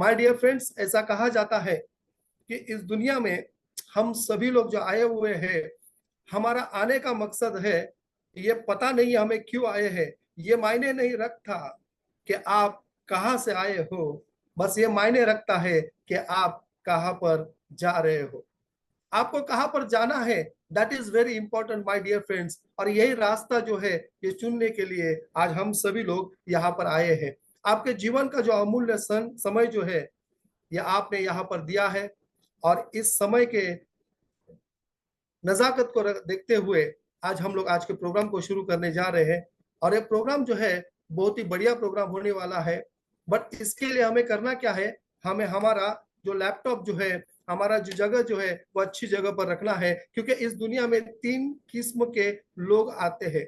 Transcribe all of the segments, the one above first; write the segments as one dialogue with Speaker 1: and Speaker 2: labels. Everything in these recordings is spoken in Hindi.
Speaker 1: माय डियर फ्रेंड्स, ऐसा कहा जाता है कि इस दुनिया में हम सभी लोग जो आए हुए हैं, हमारा आने का मकसद है, ये पता नहीं हमें क्यों आए हैं। ये मायने नहीं रखता कि आप कहाँ से आए हो, बस ये मायने रखता है कि आप कहाँ पर जा रहे हो। आपको कहाँ पर जाना है, that is very important my dear friends. और यही रास्ता जो है, ये चुनने के लिए आज हम सभी लोग यहाँ पर आए हैं। आपके जीवन का जो अमूल्य समय जो है, ये आपने यहाँ पर दिया है। और इस समय के नजाकत को देखते हुए आज हम लोग आज के प्रोग्राम को शुरू करने जा रहे हैं। और ये प्रोग्राम जो है, बहुत ही बढ़िया प्रोग्राम होने वाला है। बट इसके लिए हमें करना क्या है, हमें हमारा जो लैपटॉप जो है, हमारा जो जगह जो है, वो अच्छी जगह पर रखना है। क्योंकि इस दुनिया में 3 किस्म के लोग आते हैं।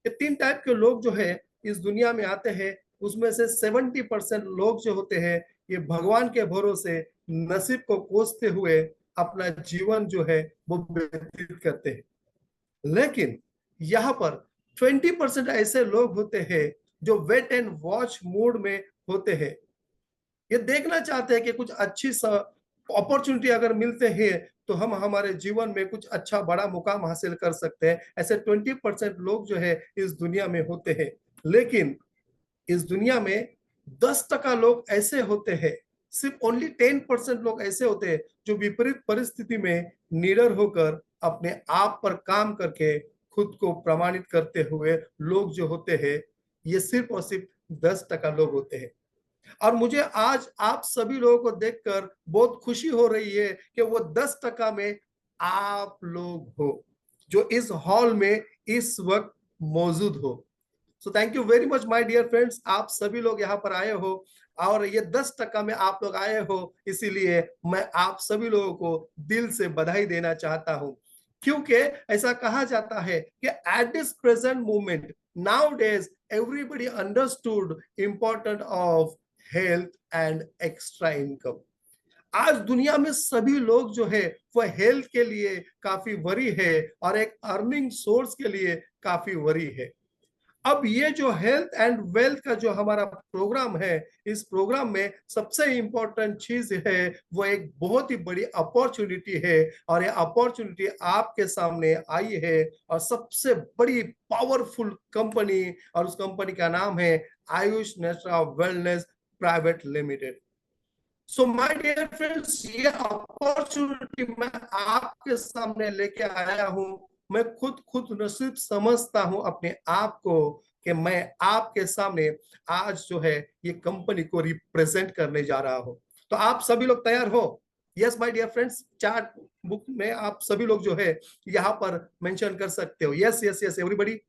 Speaker 1: ये 3 टाइप के लोग जो है इस दुनिया में आते हैं। उसमें से 70% लोग जो होते हैं, ये भगवान के भरोसे नसीब को कोसते हुए अपना जीवन जो है वो व्यतीत करते हैं। लेकिन यहाँ पर 20% ऐसे लोग होते हैं जो वेट एंड वॉच मूड में होते हैं। ये देखना चाहते हैं कि कुछ अच्छी अपॉर्चुनिटी अगर मिलते हैं तो हम हमारे जीवन में कुछ अच्छा बड़ा मुकाम हासिल कर सकते हैं। ऐसे 20% लोग जो है इस दुनिया में होते हैं। लेकिन इस दुनिया में 10% लोग ऐसे होते हैं, सिर्फ ओनली 10% लोग ऐसे होते हैं जो विपरीत परिस्थिति में निडर होकर अपने आप पर काम करके खुद को प्रमाणित करते हुए लोग जो होते हैं, ये सिर्फ और सिर्फ 10% लोग होते हैं। और मुझे आज आप सभी लोगों को देखकर बहुत खुशी हो रही है कि वो 10% में आप लोग हो, जो इस हॉल में इस वक्त मौजूद हो। So thank you very much my dear friends, आप सभी लोग यहाँ पर आए हो। और ये 10% में आप लोग आए हो, इसीलिए मैं आप सभी लोगों को दिल से बधाई देना चाहता हूँ। क्योंकि ऐसा कहा जाता है कि at this present moment now days everybody understood important of health and extra income. आज दुनिया में सभी लोग जो है वो हेल्थ के लिए काफी वरी है और एक अर्निंग सोर्स के लिए काफी वरी है। अब ये जो हेल्थ एंड वेल्थ का जो हमारा प्रोग्राम है, इस प्रोग्राम में सबसे इंपॉर्टेंट चीज है, वो एक बहुत ही बड़ी अपॉर्चुनिटी है। और ये अपॉर्चुनिटी आपके सामने आई है, और सबसे बड़ी पावरफुल कंपनी, और उस कंपनी का नाम है Ayush Natura Wellness Private Limited. So my dear friends, ये अपॉर्चुनिटी मैं आपके सामने लेके आया हूं। मैं खुद नसीब समझता हूं अपने आप को कि मैं आपके सामने आज जो है ये कंपनी को रिप्रेजेंट करने जा रहा हूं। तो आप सभी लोग तैयार हो? Yes my dear friends, chart book में आप सभी लोग जो है यहाँ पर मेंशन कर सकते हो। यस यस यस एवरीबॉडी,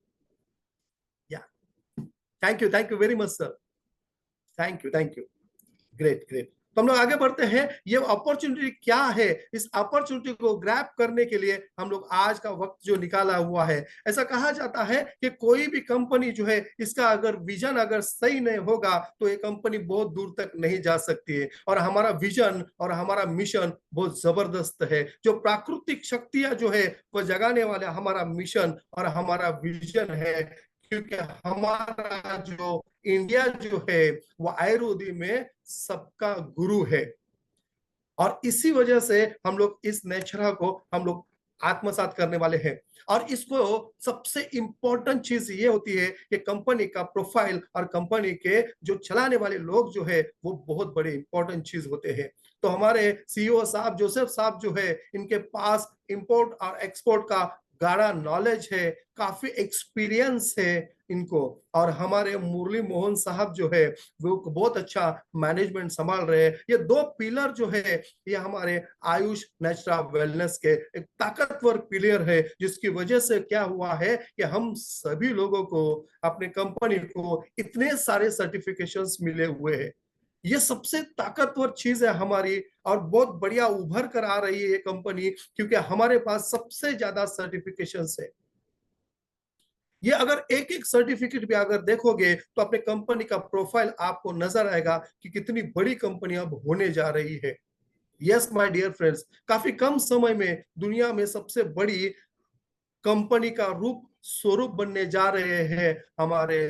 Speaker 1: या thank you very much sir, thank you, great great. तो हम लोग आगे बढ़ते हैं। ये अपॉर्चुनिटी क्या है, इस अपॉर्चुनिटी को ग्रैब करने के लिए हम लोग आज का वक्त जो निकाला हुआ है। ऐसा कहा जाता है कि कोई भी कंपनी जो है, इसका अगर विजन अगर सही नहीं होगा तो ये कंपनी बहुत दूर तक नहीं जा सकती है। और हमारा विजन और हमारा मिशन बहुत जबरदस्त है। जो प्राकृतिक शक्तियां जो है वो जगाने वाले हमारा मिशन और हमारा विजन है। क्योंकि हमारा जो इंडिया जो है वो आयुर्वेद में सबका गुरु है। और इसी वजह से हम लोग इस नेचर को हम लोग आत्मसात करने वाले हैं। और इसको सबसे इंपॉर्टेंट चीज ये होती है कि कंपनी का प्रोफाइल और कंपनी के जो चलाने वाले लोग जो है वो बहुत बड़े इंपॉर्टेंट चीज होते हैं। तो हमारे सीईओ साहब जोसेफ साहब जो है, इनके पास इंपोर्ट और एक्सपोर्ट का गाढ़ा नॉलेज है, काफी एक्सपीरियंस है इनको। और हमारे मुरली मोहन साहब जो है वो बहुत अच्छा मैनेजमेंट संभाल रहे हैं। ये 2 पिलर जो है, ये हमारे आयुष नेचुरा वेलनेस के एक ताकतवर पिलर है, जिसकी वजह से क्या हुआ है कि हम सभी लोगों को, अपने कंपनी को इतने सारे सर्टिफिकेशंस मिले हुए हैं। ये सबसे ताकतवर चीज है हमारी, और बहुत बढ़िया उभर कर आ रही है ये कंपनी, क्योंकि हमारे पास सबसे ज्यादा सर्टिफिकेशंस है। ये अगर एक एक सर्टिफिकेट भी अगर देखोगे तो अपने कंपनी का प्रोफाइल आपको नजर आएगा कि कितनी बड़ी कंपनी अब होने जा रही है। यस माय डियर फ्रेंड्स, काफी कम समय में दुनिया में सबसे बड़ी कंपनी का रूप स्वरूप बनने जा रहे हैं हमारे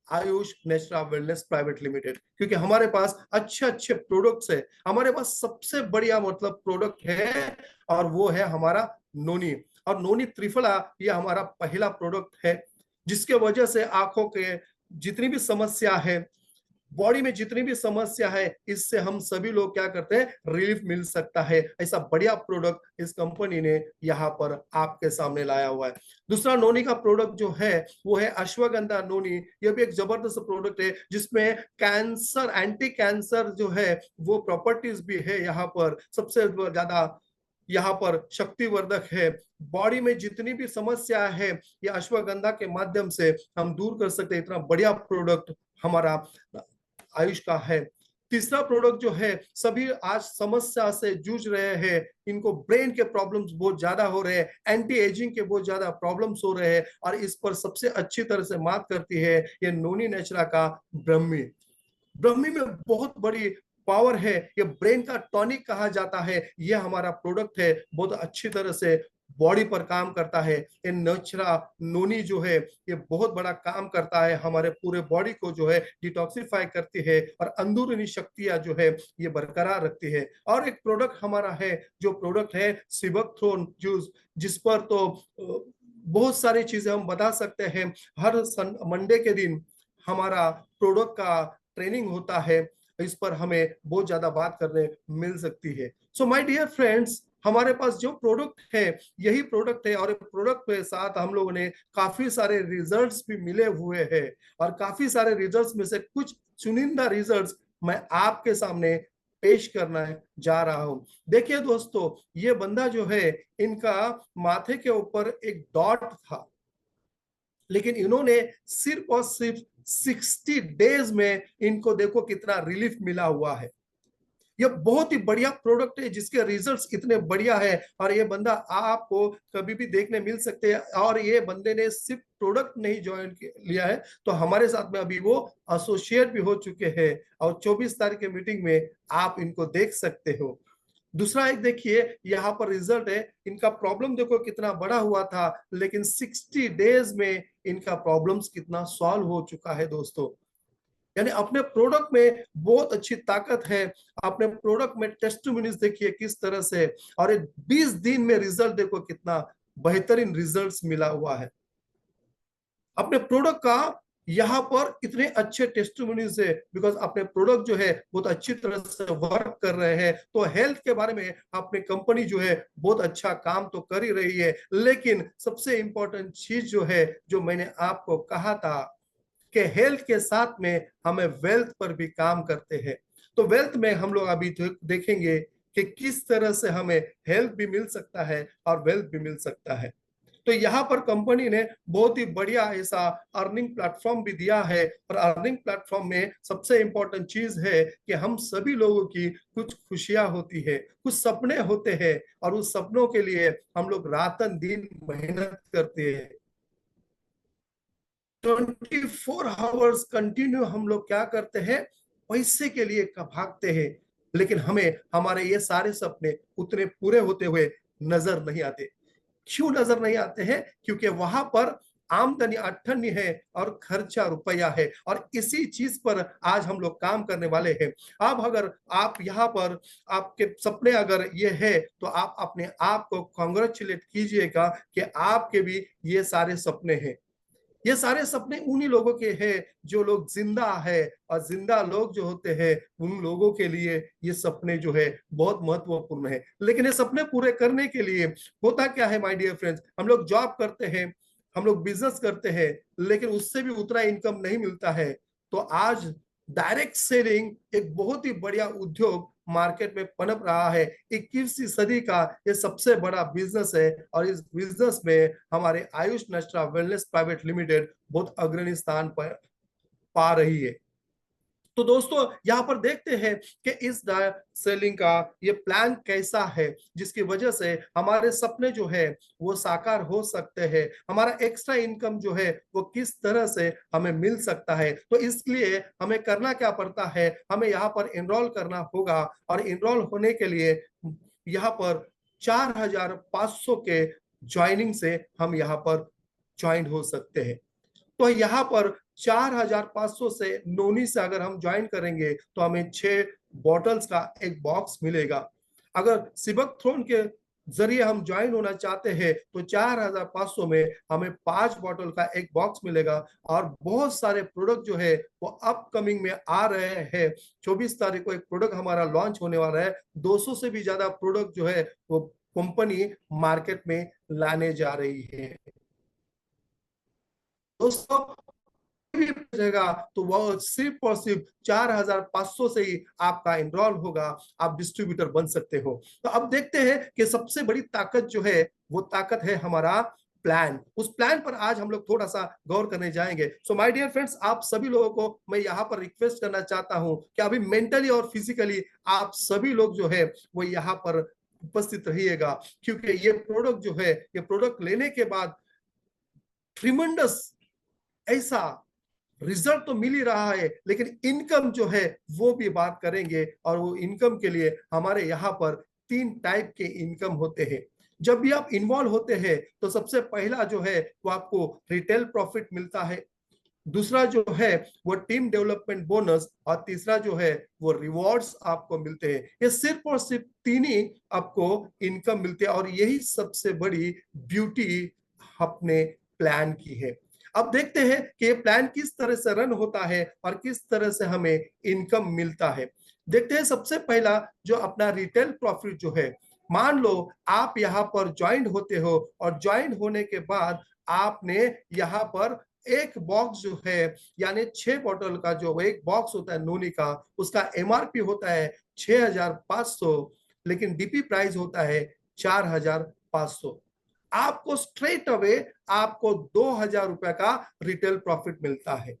Speaker 1: Ayush Natura Wellness Private limited, क्योंकि हमारे पास अच्छे अच्छे प्रोडक्ट्स है। हमारे पास सबसे बढ़िया मतलब प्रोडक्ट है और वो है हमारा नोनी। और नोनी त्रिफला ये हमारा पहला प्रोडक्ट है, जिसके वजह से आंखों के जितनी भी समस्या है, बॉडी में जितनी भी समस्या है, इससे हम सभी लोग क्या करते हैं, रिलीफ मिल सकता है। ऐसा बढ़िया प्रोडक्ट इस कंपनी ने यहाँ पर आपके सामने लाया हुआ है। दूसरा नोनी का प्रोडक्ट जो है वो है अश्वगंधा नोनी। यह भी एक जबरदस्त प्रोडक्ट है जिसमें कैंसर, एंटी कैंसर जो है वो प्रॉपर्टीज भी है। यहाँ पर सबसे ज्यादा यहाँ पर शक्तिवर्धक है। बॉडी में जितनी भी समस्या है ये अश्वगंधा के माध्यम से हम दूर कर सकते हैं। इतना बढ़िया प्रोडक्ट हमारा आयुष का है। तीसरा प्रोडक्ट जो है, सभी आज समस्या से जूझ रहे हैं, इनको ब्रेन के प्रॉब्लम्स बहुत ज्यादा हो रहे हैं, एंटी एजिंग के बहुत ज्यादा प्रॉब्लम्स हो रहे हैं, और इस पर सबसे अच्छी तरह से मात करती है ये नोनी नेचुरा का ब्रह्मी। ब्रह्मी में बहुत बड़ी पावर है, ये ब्रेन का टॉनिक कहा जाता है। ये हमारा प्रोडक्ट है, बहुत अच्छी तरह से बॉडी पर काम करता है। ये नेचुरा नोनी जो है ये बहुत बड़ा काम करता है, हमारे पूरे बॉडी को जो है डिटॉक्सिफाई करती है और अंदरूनी शक्तियां जो है ये बरकरार रखती है। और एक प्रोडक्ट हमारा है, जो प्रोडक्ट है सिबकथ्रोन जूस, जिस पर तो बहुत सारी चीजें हम बता सकते हैं। हर मंडे के दिन हमारा प्रोडक्ट का ट्रेनिंग होता है, इस पर हमें बहुत ज्यादा बात करने मिल सकती है। सो माय डियर फ्रेंड्स, हमारे पास जो प्रोडक्ट है यही प्रोडक्ट है, और प्रोडक्ट के साथ हम लोगों ने काफी सारे रिजल्ट्स भी मिले हुए हैं, और काफी सारे रिजल्ट्स में से कुछ चुनिंदा रिजल्ट्स मैं आपके सामने पेश करना जा रहा हूं। देखिए दोस्तों, ये बंदा जो है, इनका माथे के ऊपर एक डॉट था, लेकिन इन्होंने सिर्फ और सिर्फ 60 डेज में इनको देखो कितना रिलीफ मिला हुआ है। ये बहुत ही बढ़िया प्रोडक्ट है जिसके रिजल्ट्स इतने बढ़िया है, और ये बंदा आपको कभी भी देखने मिल सकते हैं। और ये बंदे ने सिर्फ प्रोडक्ट नहीं ज्वाइन लिया है, तो हमारे साथ में अभी वो एसोसिएट भी हो चुके हैं, और 24 तारीख के मीटिंग में आप इनको देख सकते हो। दूसरा एक देखिए यहाँ पर रिजल्ट है, इनका प्रॉब्लम देखो कितना बड़ा हुआ था, लेकिन 60 डेज में इनका प्रॉब्लम्स कितना सॉल्व हो चुका है दोस्तों। यानी अपने प्रोडक्ट में बहुत अच्छी ताकत है। अपने प्रोडक्ट में टेस्टिमोनीज देखिए किस तरह से, और 20 दिन में रिजल्ट देखो कितना बेहतरीन रिजल्ट्स मिला हुआ है। अपने प्रोडक्ट का यहाँ पर इतने अच्छे टेस्टिमोनीज है, बिकॉज अपने प्रोडक्ट जो है बहुत अच्छी तरह से वर्क कर रहे हैं। तो हेल्थ के बारे में अपनी कंपनी जो है बहुत अच्छा काम तो कर ही रही है, लेकिन सबसे इंपॉर्टेंट चीज जो है, जो मैंने आपको कहा था कि हेल्थ के साथ में हमें वेल्थ पर भी काम करते हैं। तो वेल्थ में हम लोग अभी देखेंगे कि किस तरह से हमें हेल्थ भी मिल सकता है और वेल्थ भी मिल सकता है। तो यहाँ पर कंपनी ने बहुत ही बढ़िया ऐसा अर्निंग प्लेटफॉर्म भी दिया है, और अर्निंग प्लेटफॉर्म में सबसे इंपॉर्टेंट चीज है कि हम सभी लोगों की कुछ खुशियां होती है, कुछ सपने होते हैं, और उस सपनों के लिए हम लोग रातन दिन मेहनत करते हैं। 24 आवर्स कंटिन्यू हम लोग क्या करते हैं, पैसे के लिए भागते हैं, लेकिन हमें हमारे ये सारे सपने उतने पूरे होते हुए नजर नहीं आते। क्यों नजर नहीं आते हैं? क्योंकि वहां पर आमदनी अठन्नी है और खर्चा रुपया है, और इसी चीज पर आज हम लोग काम करने वाले हैं। अब अगर आप यहाँ पर आपके सपने अगर ये है, तो आप अपने आप को कॉन्ग्रेचुलेट कीजिएगा कि आपके भी ये सारे सपने हैं। ये सारे सपने उन्हीं लोगों के हैं जो लोग जिंदा है, और जिंदा लोग जो होते हैं उन लोगों के लिए ये सपने जो है बहुत महत्वपूर्ण है। लेकिन ये सपने पूरे करने के लिए होता क्या है माय डियर फ्रेंड्स, हम लोग जॉब करते हैं, हम लोग बिजनेस करते हैं, लेकिन उससे भी उतना इनकम नहीं मिलता है। तो आज डायरेक्ट सेलिंग एक बहुत ही बढ़िया उद्योग मार्केट में पनप रहा है। 21वीं सदी का ये सबसे बड़ा बिजनेस है, और इस बिजनेस में हमारे Ayush Natura Wellness Private limited बहुत अग्रणी स्थान पर पा रही है। तो दोस्तों यहाँ पर देखते हैं कि इस सेलिंग का ये प्लान कैसा है, जिसकी वजह से हमारे सपने जो है वो साकार हो सकते हैं। हमारा एक्स्ट्रा इनकम जो है वो किस तरह से हमें मिल सकता है। तो इसलिए हमें करना क्या पड़ता है, हमें यहाँ पर इनरोल करना होगा, और इनरोल होने के लिए यहाँ पर 4500 के ज्वाइनिंग से हम यहाँ पर ज्वाइन हो सकते हैं। तो यहाँ पर 4500 से नोनी से अगर हम ज्वाइन करेंगे तो हमें 6 बॉटल्स का एक बॉक्स मिलेगा। अगर सिबक थ्रोन के जरिए हम ज्वाइन होना चाहते हैं तो 4500 में हमें 5 बॉटल का एक बॉक्स मिलेगा। और बहुत सारे प्रोडक्ट जो है वो अपकमिंग में आ रहे हैं। 24 तारीख को एक प्रोडक्ट हमारा लॉन्च होने वाला है। 200 से भी ज्यादा प्रोडक्ट जो है वो कंपनी मार्केट में लाने जा रही है। दोस्तों भी बचेगा तो वह सिर्फ और सिर्फ 4500 से ही आपका एनरोल होगा, आप डिस्ट्रीब्यूटर बन सकते हो। तो अब देखते हैं कि सबसे बड़ी ताकत जो है वो ताकत है हमारा प्लान। उस प्लान पर आज हम लोग थोड़ा सा गौर करने जाएंगे। सो माय डियर फ्रेंड्स, आप सभी लोगों को मैं यहाँ पर रिक्वेस्ट करना चाहता हूँ कि अभी मेंटली और फिजिकली आप सभी लोग जो है वो यहाँ पर उपस्थित रहिएगा, क्योंकि ये प्रोडक्ट जो है ये प्रोडक्ट लेने के बाद ट्रिमेंडस ऐसा रिजल्ट तो मिल ही रहा है, लेकिन इनकम जो है वो भी बात करेंगे। और वो इनकम के लिए हमारे यहाँ पर 3 टाइप के इनकम होते हैं। जब भी आप इन्वॉल्व होते हैं तो सबसे पहला जो है वो आपको रिटेल प्रॉफिट मिलता है, दूसरा जो है वो टीम डेवलपमेंट बोनस, और तीसरा जो है वो रिवॉर्ड्स आपको मिलते हैं। ये सिर्फ और सिर्फ 3 ही आपको इनकम मिलते हैं, और यही सबसे बड़ी ब्यूटी अपने प्लान की है। अब देखते हैं कि ये प्लान किस तरह से रन होता है और किस तरह से हमें इनकम मिलता है। देखते हैं सबसे पहला जो अपना रिटेल प्रॉफिट जो है। मान लो आप यहाँ पर ज्वाइन होते हो, और ज्वाइन होने के बाद आपने यहाँ पर एक बॉक्स जो है यानी 6 बॉटल का जो एक बॉक्स होता है नोनी का, उसका एमआरपी होता है 6500, लेकिन डीपी प्राइस होता है 4500। आपको स्ट्रेट अवे आपको 2000 रुपए का रिटेल प्रॉफिट मिलता है।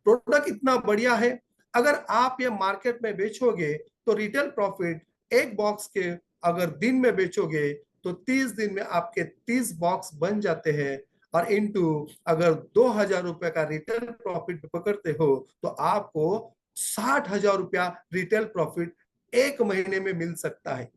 Speaker 1: प्रोडक्ट इतना बढ़िया है, अगर आप ये मार्केट में बेचोगे तो रिटेल प्रॉफिट एक बॉक्स के अगर दिन में बेचोगे तो 30 दिन में आपके 30 बॉक्स बन जाते हैं। और इनटू अगर 2000 रुपए का रिटेल प्रॉफिट पकड़ते हो तो आपको 60,000 रुपया रिटेल प्रॉफिट एक महीने में मिल सकता है।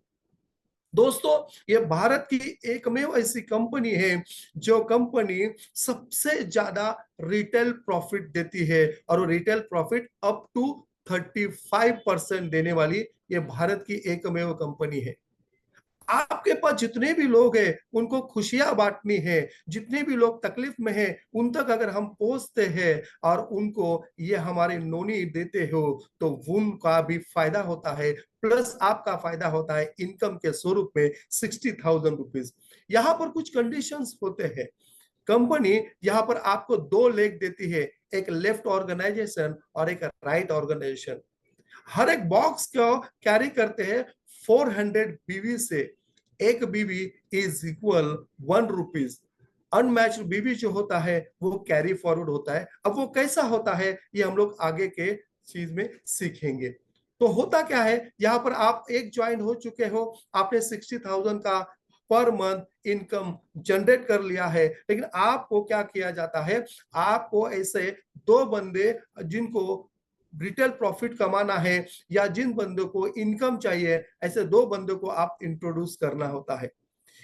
Speaker 1: दोस्तों, ये भारत की एकमेव ऐसी कंपनी है जो कंपनी सबसे ज्यादा रिटेल प्रॉफिट देती है, और वो रिटेल प्रॉफिट अप टू 35% देने वाली ये भारत की एकमेव कंपनी है। आपके पास जितने भी लोग हैं उनको खुशियां बांटनी है, जितने भी लोग तकलीफ में हैं उन तक अगर हम पहुंचते हैं और उनको ये हमारे नोनी देते हो तो उनका भी फायदा होता है, प्लस आपका फायदा होता है इनकम के स्वरूप में 60,000 रुपीज। यहाँ पर कुछ कंडीशंस होते हैं। कंपनी यहाँ पर आपको 2 लेग देती है, एक लेफ्ट ऑर्गेनाइजेशन और एक राइट ऑर्गेनाइजेशन। हर एक बॉक्स को कैरी करते हैं 400 बीवी से। एक बीवी इज इक्वल 1 रुपीज। अनमैच्ड बीवी जो होता है वो कैरी फॉरवर्ड होता है। अब वो कैसा होता है ये हम लोग आगे के चीज में सीखेंगे। तो होता क्या है, यहाँ पर आप एक ज्वाइन हो चुके हो, आपने 60,000 का पर मंथ इनकम जनरेट कर लिया है, लेकिन आपको क्या किया जाता है, आपको ऐसे 2 बंदे जिनको रिटेल प्रॉफिट कमाना है या जिन बंदों को इनकम चाहिए, ऐसे 2 बंदों को आप इंट्रोड्यूस करना होता है।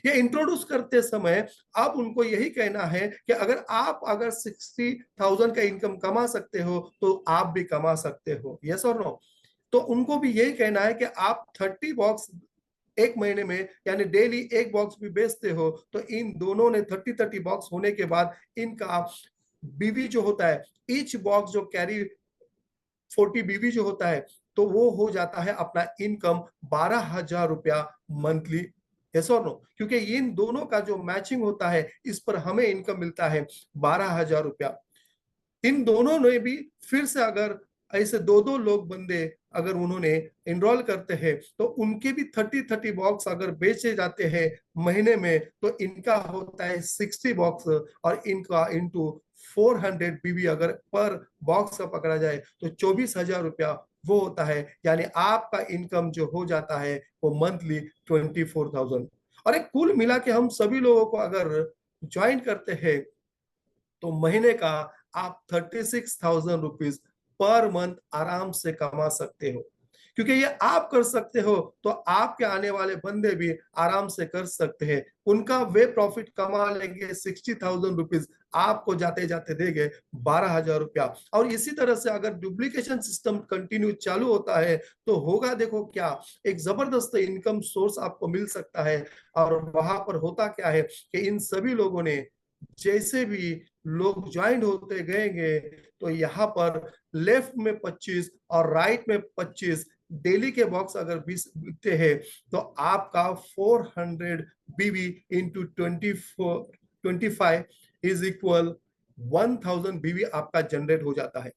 Speaker 1: ये इंट्रोड्यूस करते समय आप उनको यही कहना है कि अगर 60,000 का इनकम कमा सकते हो तो आप भी कमा सकते हो, यस और नो। तो उनको भी यही कहना है कि आप 30 बॉक्स एक महीने में यानी डेली एक बॉक्स भी बेचते हो, तो इन दोनों ने 30 बॉक्स होने के बाद इनका बीवी जो होता है, ईच बॉक्स जो कैरी 40 बीवी जो होता है, तो वो हो जाता है अपना इनकम 12,000 रुपया मंथली, यस और नो। क्योंकि इन दोनों का जो मैचिंग होता है इस पर हमें इनकम मिलता है 12,000 रुपया। इन दोनों ने भी फिर से अगर ऐसे 2-2 लोग बंदे अगर उन्होंने एनरोल करते हैं तो उनके भी 30 बॉक्स अगर बेचे जाते हैं महीने में, तो इनका होता है 60 बॉक्स, और इनका इंटू 400 बीबी अगर पर बॉक्स का पकड़ा जाए तो 24,000 रुपया वो होता है। यानी आपका इनकम जो हो जाता है वो मंथली 24,000। और एक कुल मिला के हम सभी लोगों को अगर ज्वाइन करते हैं तो महीने का आप 36,000 रुपीज पर मंथ आराम से कमा सकते हो। क्योंकि ये आप कर सकते हो तो आपके आने वाले बंदे भी आराम से कर सकते हैं। उनका वे प्रॉफिट कमा लेंगे 60,000 रुपीज, आपको जाते जाते देंगे 12,000 रुपया। और इसी तरह से अगर डुप्लीकेशन सिस्टम कंटिन्यू चालू होता है तो होगा, देखो क्या एक जबरदस्त इनकम सोर्स आपको मिल सकता है। और वहां पर होता क्या है कि इन सभी लोगों ने जैसे भी लोग ज्वाइन होते गएंगे तो यहाँ पर लेफ्ट में 25 और राइट में 25 डेली के बॉक्स अगर 20 बिकते हैं तो आपका 400 बीबी इंटू 25 इज इक्वल 1000 बीबी आपका जनरेट हो जाता है।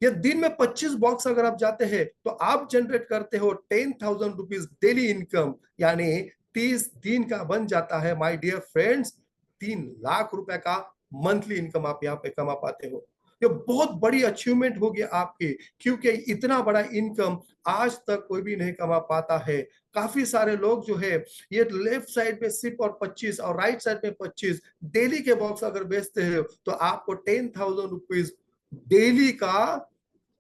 Speaker 1: ये दिन में 25 बॉक्स अगर आप जाते हैं तो आप जनरेट करते हो 10,000 रुपीज डेली इनकम, यानी 30 दिन का बन जाता है माय डियर फ्रेंड्स 3 लाख रुपए का मंथली इनकम आप यहाँ पे कमा पाते हो। ये बहुत बड़ी अचीवमेंट होगी आपकी, क्योंकि इतना बड़ा इनकम आज तक कोई भी नहीं कमा पाता है। काफी सारे लोग जो है ये लेफ्ट साइड में सिर्फ और 25 और राइट साइड में 25 डेली के बॉक्स अगर बेचते हो तो आपको 10,000 रुपीज डेली का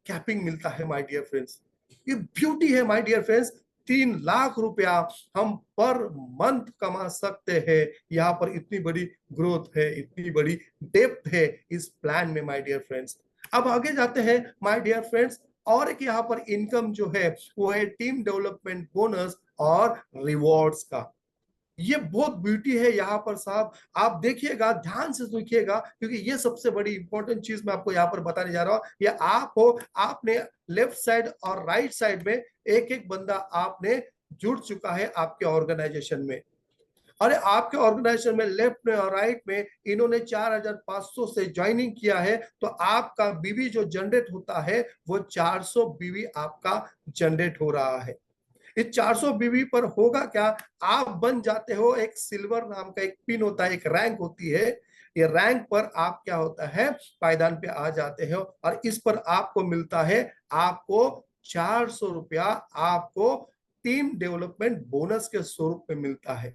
Speaker 1: कैपिंग मिलता है माय डियर फ्रेंड्स। ये ब्यूटी है माय डियर फ्रेंड्स। 3 लाख रुपया हम पर मंथ कमा सकते हैं। यहाँ पर इतनी बड़ी ग्रोथ है, इतनी बड़ी डेप्थ है इस प्लान में माय डियर फ्रेंड्स। अब आगे जाते हैं माय डियर फ्रेंड्स। और एक यहाँ पर इनकम जो है वो है टीम डेवलपमेंट बोनस और रिवॉर्ड्स का। ये बहुत ब्यूटी है यहाँ पर साहब। आप देखिएगा, ध्यान से सुनिएगा, क्योंकि ये सबसे बड़ी इंपॉर्टेंट चीज मैं आपको यहाँ पर बताने जा रहा हूँ। ये आप हो, आपने लेफ्ट साइड और राइट साइड में एक एक बंदा आपने जुड़ चुका है आपके ऑर्गेनाइजेशन में। अरे आपके ऑर्गेनाइजेशन में लेफ्ट में और राइट में इन्होंने 4,500 से ज्वाइनिंग किया है तो आपका बीवी जो जनरेट होता है वो 400 बीवी आपका जनरेट हो रहा है। इस 400 बीवी पर होगा क्या, आप बन जाते हो एक सिल्वर नाम का एक पिन होता है, एक रैंक होती है। ये रैंक पर आप क्या होता है पायदान पे आ जाते हो और इस पर आपको मिलता है आपको 400 रुपया आपको टीम डेवलपमेंट बोनस के स्वरूप में मिलता है।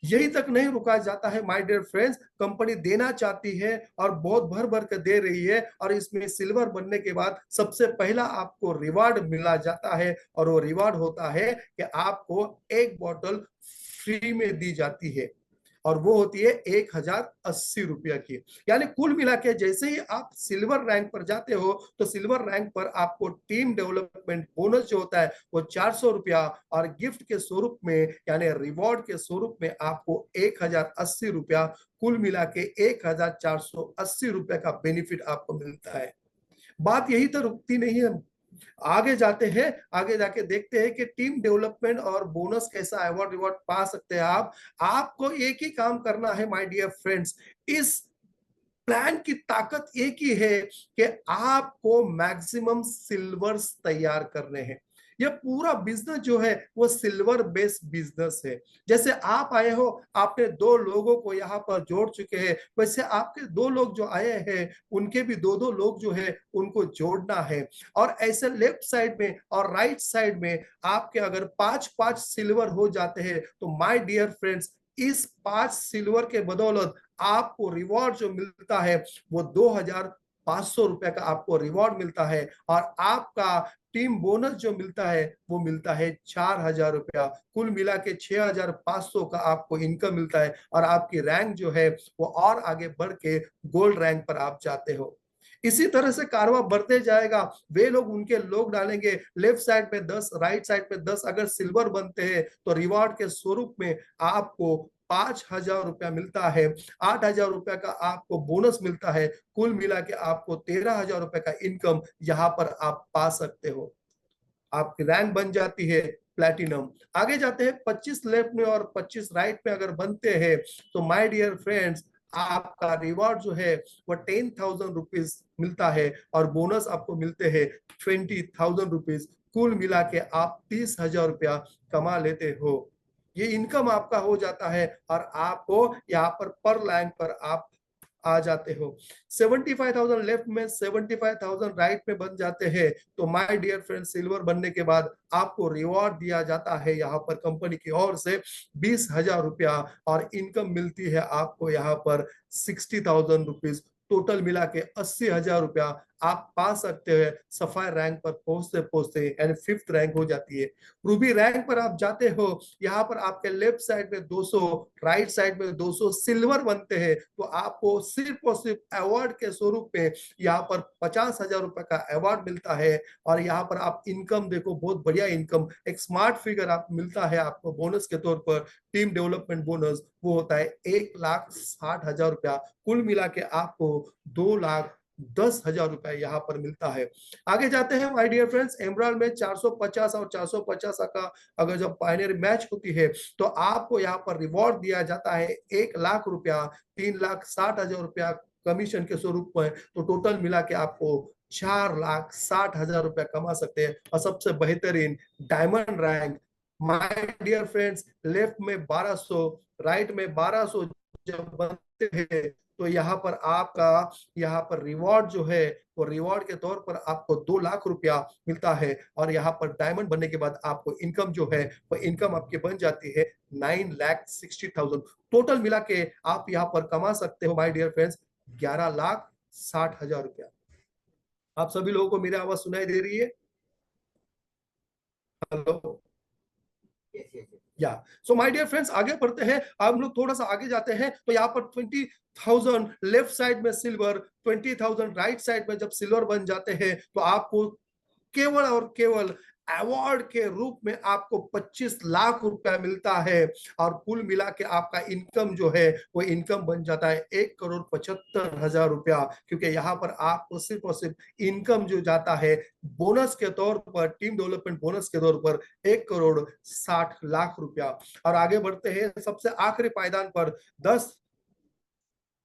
Speaker 1: यही तक नहीं रुका जाता है माय डियर फ्रेंड्स, कंपनी देना चाहती है और बहुत भर भर कर दे रही है। और इसमें सिल्वर बनने के बाद सबसे पहला आपको रिवार्ड मिला जाता है और वो रिवार्ड होता है कि आपको एक बॉटल फ्री में दी जाती है और वो होती है 1,080 रुपया की। यानी कुल मिला के जैसे ही आप सिल्वर रैंक पर जाते हो तो सिल्वर रैंक पर आपको टीम डेवलपमेंट बोनस जो होता है वो 400 रुपया और गिफ्ट के स्वरूप में यानी रिवॉर्ड के स्वरूप में आपको 1,080 रुपया, कुल मिला के 1,480 रुपया का बेनिफिट आपको मिलता है। बात यही तो रुकती नहीं है, आगे जाते हैं। आगे जाके देखते हैं कि टीम डेवलपमेंट और बोनस कैसा अवार्ड रिवॉर्ड पा सकते हैं आप। आपको एक ही काम करना है माय डियर फ्रेंड्स, इस प्लान की ताकत एक ही है कि आपको मैक्सिमम सिल्वर्स तैयार करने हैं। यह पूरा बिजनेस जो है वो सिल्वर बेस्ड बिजनेस है। जैसे आप आए हो, आपने 2 लोगों को यहाँ पर जोड़ चुके हैं, वैसे आपके 2 लोग जो आए हैं उनके भी 2 लोग जो है उनको जोड़ना है। और ऐसे लेफ्ट साइड में और राइट साइड में आपके अगर 5-5 सिल्वर हो जाते हैं तो माय डियर फ्रेंड्स इस 5 सिल्वर के बदौलत आपको रिवॉर्ड जो मिलता है वो 2,500 रुपए का आपको रिवॉर्ड मिलता है। और आपका टीम बोनस जो मिलता है वो मिलता है 4,000 रुपया। कुल मिला के 6,500 का आपको इनकम मिलता है और आपकी रैंक जो है वो और आगे बढ़ के गोल्ड रैंक पर आप जाते हो। इसी तरह से कारवा बढ़ते जाएगा। वे लोग उनके लोग डालेंगे, लेफ्ट साइड में 10 राइट साइड में 10 अगर सिल्वर बनते हैं तो रिवॉर्ड के स्वरूप में आपको 5,000 रुपया मिलता है। 8,000 रुपया का आपको बोनस मिलता है। कुल मिला के आपको 13,000 रुपए का इनकम यहाँ पर आप पा सकते हो। आपकी रैंक बन जाती है प्लैटिनम। आगे जाते हैं, 25 लेफ्ट में और 25 राइट में अगर बनते हैं तो माय डियर फ्रेंड्स आपका रिवॉर्ड जो है वो 10,000 रुपीज मिलता है और बोनस आपको मिलते हैं 20,000 रुपीज। कुल मिला के आप 30,000 रुपया कमा लेते हो। ये इनकम आपका हो जाता है और आपको यहाँ पर लैंक पर आप आ जाते हो। 75,000 लेफ्ट में 75,000 राइट में बन जाते हैं तो माय डियर फ्रेंड सिल्वर बनने के बाद आपको रिवॉर्ड दिया जाता है यहाँ पर कंपनी की ओर से 20,000 रुपया और इनकम मिलती है आपको यहाँ पर 60,000 रुपीज। टोटल मिला के 80,000 रुपया आप पा सकते हैं सफायर रैंक पर पहुंचते पहुंचते, यानी 5th रैंक हो जाती है। रूबी रैंक पर आप जाते हो, यहाँ पर आपके लेफ्ट साइड में 200, राइट साइड में 200 सिल्वर बनते हैं, तो आपको सिर्फ और सिर्फ अवार्ड के स्वरूप में यहाँ पर 50,000 रुपए का अवार्ड मिलता है। और यहाँ पर आप इनकम देखो, बहुत बढ़िया इनकम, एक स्मार्ट फिगर आप मिलता है आपको बोनस के तौर पर। टीम डेवलपमेंट बोनस वो होता है 1,60,000 रुपया। कुल मिला के आपको 2,10,000 रुपया यहाँ पर मिलता है। आगे जाते हैं माय डियर फ्रेंड्स, एमराल्ड में 450 और 450 का अगर जब पायनियर मैच होती है तो आपको यहाँ पर रिवॉर्ड दिया जाता है 1,00,000 रुपया, 3,60,000 रुपया कमीशन के स्वरूप में। तो टोटल मिला के आपको 4,60,000 रुपया कमा सकते हैं। और सबसे बेहतरीन diamond rank my dear friends, left में 1200, राइट में 1200 जब बनते हैं तो यहाँ पर आपका यहाँ पर रिवॉर्ड जो है वो रिवॉर्ड के तौर पर आपको 2,00,000 रुपया मिलता है। और यहाँ पर डायमंड बनने के बाद आपको इनकम जो है वो इनकम आपकी बन जाती है 9,60,000। टोटल मिला के आप यहाँ पर कमा सकते हो माय डियर फ्रेंड्स 11,60,000 रुपया। आप सभी लोगों को मेरी आवाज सुनाई दे रही है? हेलो, या सो माय डियर फ्रेंड्स, आगे बढ़ते हैं। हम लोग थोड़ा सा आगे जाते हैं तो यहाँ पर 20,000 लेफ्ट साइड में सिल्वर, 20,000 राइट साइड में जब सिल्वर बन जाते हैं तो आपको केवल और केवल अवार्ड के रूप में आपको 25,00,000 रुपया मिलता है। और कुल मिला के आपका इनकम जो है वो इनकम बन जाता है 1,75,000 रुपया। क्योंकि यहाँ पर आपको सिर्फ और सिर्फ इनकम जो जाता है बोनस के तौर पर, टीम डेवलपमेंट बोनस के तौर पर 1,60,00,000 रुपया। और आगे बढ़ते हैं सबसे आखिरी पायदान पर 10,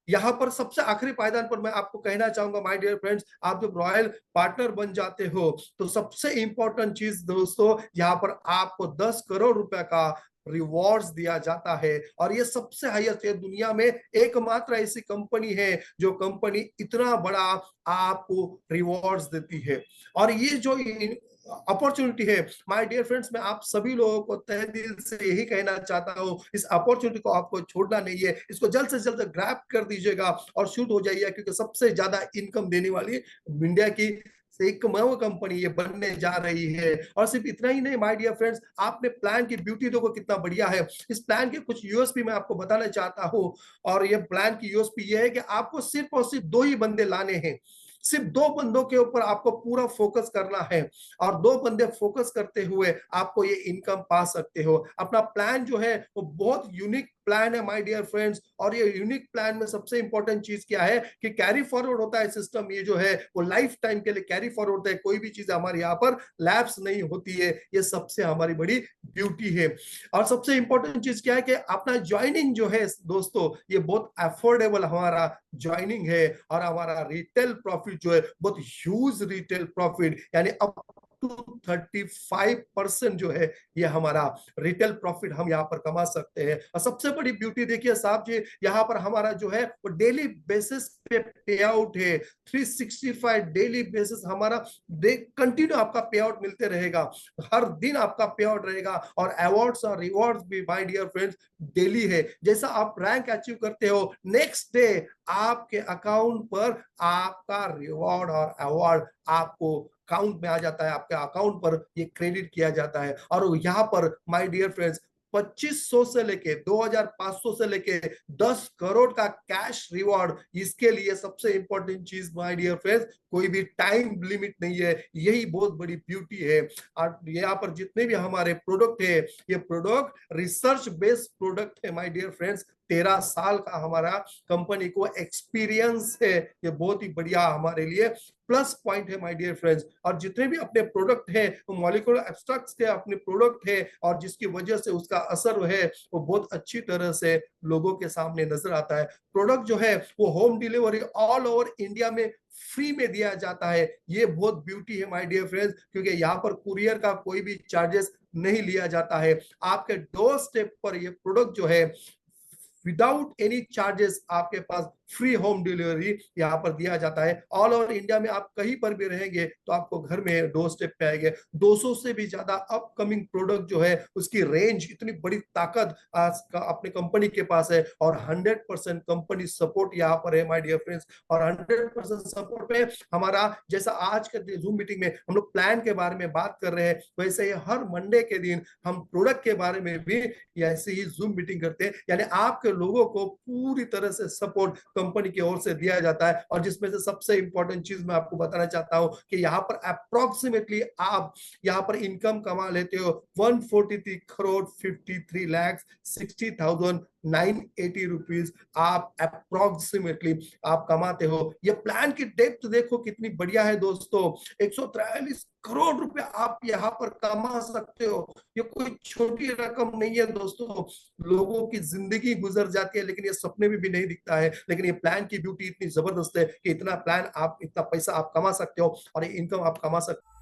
Speaker 1: यहाँ पर सबसे आखिरी पायदान पर मैं आपको कहना चाहूंगा माय डियर फ्रेंड्स, आप जब रॉयल पार्टनर बन जाते हो तो सबसे इंपॉर्टेंट चीज दोस्तों, यहाँ पर आपको 10 करोड़ रुपए का रिवॉर्ड्स दिया जाता है। और ये सबसे हाईएस्ट है दुनिया में, एकमात्र ऐसी कंपनी है जो कंपनी इतना बड़ा आपको रिवॉर्ड्स देती है। और ये जो अपॉर्चुनिटी है माय डियर फ्रेंड्स, मैं आप सभी लोगों को तहे दिल से यही कहना चाहता हूँ, इस अपॉर्चुनिटी को आपको छोड़ना नहीं है, इसको जल्द से जल्द ग्रैब कर दीजिएगा और शूट हो जाइए। क्योंकि सबसे ज्यादा इनकम देने वाली इंडिया की एकमेव कंपनी ये बनने जा रही है। और सिर्फ इतना ही नहीं माय डियर फ्रेंड्स, आपने प्लान की ब्यूटी देखो कितना बढ़िया है। इस प्लान के कुछ यूएसपी मैं आपको बताना चाहता हूँ। और ये प्लान की यूएसपी ये है कि आपको सिर्फ और सिर्फ 2 ही बंदे लाने हैं। सिर्फ 2 बंदों के ऊपर आपको पूरा फोकस करना है। और 2 बंदे फोकस करते हुए आपको ये इनकम पा सकते हो। अपना प्लान जो है वो बहुत यूनिक प्लान है माय डियर फ्रेंड्स। और ये यूनिक प्लान में सबसे इंपॉर्टेंट चीज क्या है कि कैरी फॉरवर्ड होता है सिस्टम। ये जो है वो लाइफ टाइम के लिए कैरी फॉरवर्ड होता है, कोई भी चीज हमारे यहाँ पर लैप्स नहीं होती है। ये सबसे हमारी बड़ी ब्यूटी है। और सबसे इंपॉर्टेंट चीज क्या है कि अपना ज्वाइनिंग जो है दोस्तों, ये बहुत अफोर्डेबल हमारा ज्वाइनिंग है। और हमारा रिटेल प्रॉफिट जो है बहुत ह्यूज रिटेल प्रॉफिट, यानी अप टू 35% जो है ये हमारा रिटेल प्रॉफिट हम यहाँ पर कमा सकते हैं। और सबसे बड़ी ब्यूटी देखिए साहब जी, यहाँ पर हमारा जो है वो डेली बेसिस पे पे आउट है। 365 डेली बेसिस हमारा कंटिन्यू आपका पे आउट मिलते रहेगा, हर दिन आपका पे आउट रहेगा। और अवार्ड्स और रिवॉर्ड्स भी माय डियर फ्रेंड्स डेली है। जैसा आप रैंक अचीव करते हो, नेक्स्ट डे आपके अकाउंट पर आपका रिवॉर्ड और अवार्ड आपको अकाउंट में आ जाता है, आपके अकाउंट पर ये क्रेडिट किया जाता है। और यहाँ पर माय डियर फ्रेंड्स 2500 से लेके 2,500 से लेके 10 करोड़ का कैश रिवॉर्ड, इसके लिए सबसे इंपॉर्टेंट चीज माय डियर फ्रेंड्स, कोई भी टाइम लिमिट नहीं है। यही बहुत बड़ी ब्यूटी है। और यहाँ पर जितने भी हमारे प्रोडक्ट है, ये प्रोडक्ट रिसर्च बेस्ड प्रोडक्ट है माय डियर फ्रेंड्स। 13 साल का हमारा कंपनी को एक्सपीरियंस है, ये बहुत ही बढ़िया हमारे लिए प्लस पॉइंट है माय डियर फ्रेंड्स। और जितने भी अपने प्रोडक्ट है वो मॉलिक्यूलर एब्स्ट्रैक्ट्स के अपने प्रोडक्ट है, और जिसकी वजह से उसका असर है वो बहुत अच्छी तरह से लोगों के सामने नजर आता है। प्रोडक्ट जो है वो home delivery all over India में फ्री में दिया जाता है। ये बहुत ब्यूटी है माय डियर फ्रेंड्स, क्योंकि यहाँ पर कुरियर का कोई भी चार्जेस नहीं लिया जाता है। आपके डोर स्टेप पर ये प्रोडक्ट जो है विदाउट एनी चार्जेस आपके पास फ्री होम डिलीवरी यहाँ पर दिया जाता है। ऑल ओवर इंडिया में आप कहीं पर भी रहेंगे तो आपको घर में डोर स्टेप पे आएंगे। 200 से भी ज्यादा अपकमिंग प्रोडक्ट जो है उसकी रेंज, इतनी बड़ी ताकत आज का अपने कंपनी के पास है, और 100% कंपनी सपोर्ट यहाँ पर है माय डियर फ्रेंड्स। और 100% सपोर्ट में हमारा, जैसा आज के जूम मीटिंग में हम लोग प्लान के बारे में बात कर रहे हैं, वैसे ही हर मंडे के दिन हम प्रोडक्ट के बारे में भी ऐसे ही जूम मीटिंग करते हैं। यानी आपके लोगों को पूरी तरह से सपोर्ट कंपनी की ओर से दिया जाता है। और जिसमें से सबसे इंपॉर्टेंट चीज मैं आपको बताना चाहता हूं कि यहाँ पर अप्रोक्सीमेटली आप यहाँ पर इनकम कमा लेते हो 143 करोड़ 53 लाख 60,000 980 रुपीज आप अप्रोक्सीमेटली आप कमाते हो। ये प्लान की डेप्थ देखो कितनी बढ़िया है दोस्तों। 143 करोड़ रुपए आप यहाँ पर कमा सकते हो। ये कोई छोटी रकम नहीं है दोस्तों। लोगों की जिंदगी गुजर जाती है लेकिन ये सपने में भी नहीं दिखता है। लेकिन ये प्लान की ब्यूटी इतनी जबरदस्त है कि इतना प्लान आप, इतना पैसा आप कमा सकते हो और ये इनकम आप कमा सकते हो।